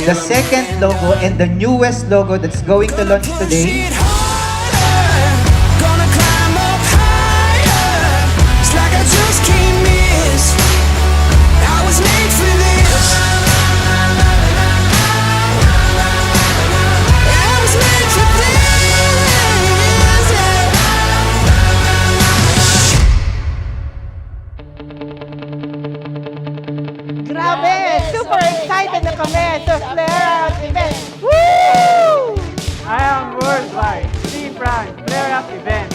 The second logo and the newest logo that's going to launch today. Gonna climb up higher. It's like I just can't miss. I was made for this. I was made for this. Grabe! Super excited na kami sa Flare Out event! Woo! I am worldwide. Steve Brand, Flare Up event.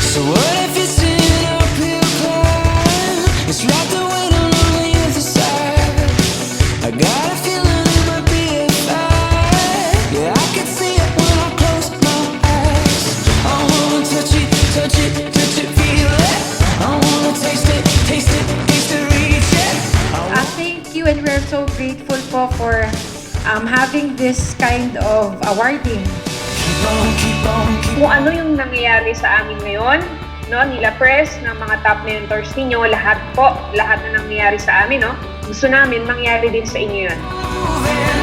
So what if it's an uphill climb? It's like the weight on the other side. I got a feeling it might be a fight. Yeah, I can see it when I close my eyes. I wanna touch it, touch it, touch it, feel it. I wanna taste it, taste it, taste it, reach it. Thank you, and we're so grateful po for having this kind of awarding. Keep on, keep on, keep Kung ano yung nangyayari sa amin ngayon, no, nila press, ng mga top mentors ninyo, lahat po, lahat na nangyayari sa amin, no, gusto namin mangyari din sa inyo yun. moving.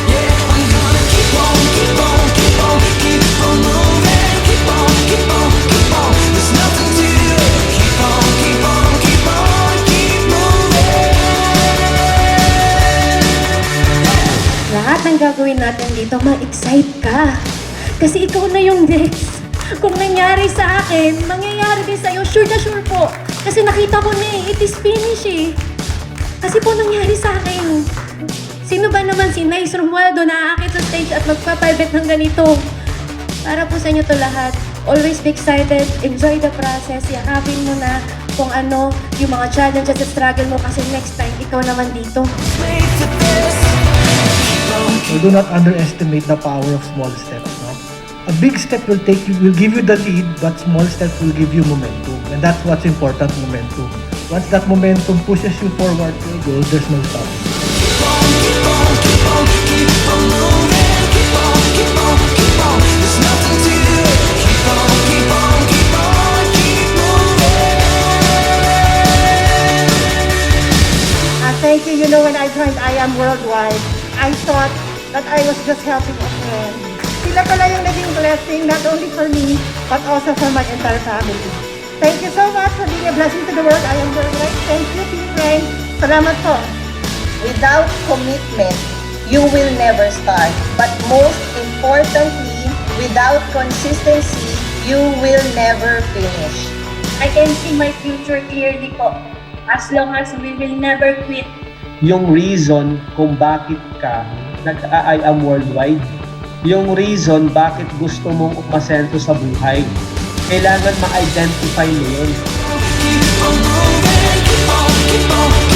Yeah, I'm gonna keep on, keep on, keep on, keep on moving. Keep on, keep on, keep on. There's nothing to do. Keep on, keep on, keep on, keep moving. Lahat ng gagawin natin dito, ma-excite ka. Kasi ikaw na yung next. Kung nangyari sa akin, mangyayari din sa'yo. Sure na sure po. Kasi nakita ko na eh. It is finished eh. Kasi po nangyari sa akin. Sino ba naman si Nice Romualdo na aakit sa stage at magpapalbet ng ganito? Para po sa inyo to lahat. Always be excited. Enjoy the process. Yakapin mo na kung ano yung mga challenges at struggle mo kasi next time, ikaw naman dito. Wait for this. So do not underestimate the power of small steps. No? A big step will give you the lead, but small steps will give you momentum, and that's what's important. Momentum. Once that momentum pushes you forward to your goal, there's no stopping. Keep on, keep on, keep on, keep on moving. Keep on, keep on, keep on. There's nothing to do. Keep on, keep on, keep on, keep moving. Thank you. You know, when I joined I Am Worldwide, I thought that I was just helping a friend. Sila pala yung naging blessing, not only for me, but also for my entire family. Thank you so much for being a blessing to the world. I Am Worldwide. Thank you, Team Rain. Salamat po. Without commitment, you will never start. But most importantly, without consistency, you will never finish. I can see my future clearly po. As long as we will never quit. Yung reason kung bakit ka nag-I Am Worldwide, yung reason bakit gusto mong umasenso sa buhay, kailangan ma-identify mo yun. Keep on moving. Keep on, keep on.